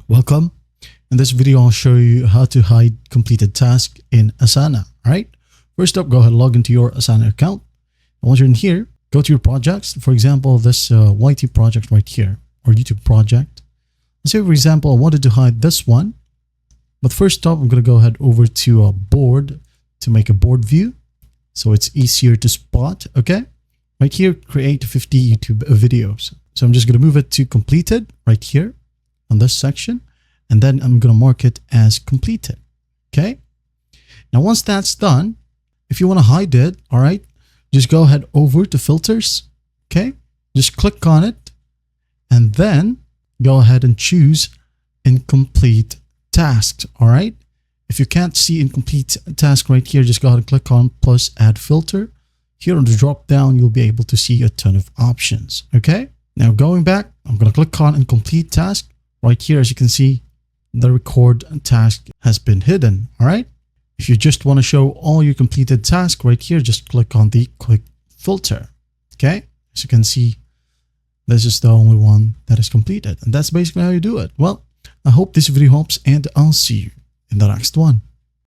Welcome. In this video, I'll show you how to hide completed tasks in Asana. All right. First up, go ahead and log into your Asana account. And once you're in here, go to your projects. For example, this YT project right here, or YouTube project. Let's say, for example, I wanted to hide this one. But first up, I'm going to go ahead over to a board to make a board view, so it's easier to spot. Okay. Right here, create 50 YouTube videos. So I'm just going to move it to completed right here on this section. And then I'm going to mark it as completed. Okay. Now, once that's done, if you want to hide it, all right, just go ahead over to filters. Okay. Just click on it and then go ahead and choose incomplete tasks. All right. If you can't see incomplete task right here, just go ahead and click on plus add filter. Here on the drop down, you'll be able to see a ton of options. Okay. Now going back, I'm going to click on incomplete task right here. As you can see, the record task has been hidden. All right. If you just want to show all your completed tasks right here, just click on the quick filter. Okay. As you can see, this is the only one that is completed. And that's basically how you do it. Well, I hope this video helps and I'll see you in the next one.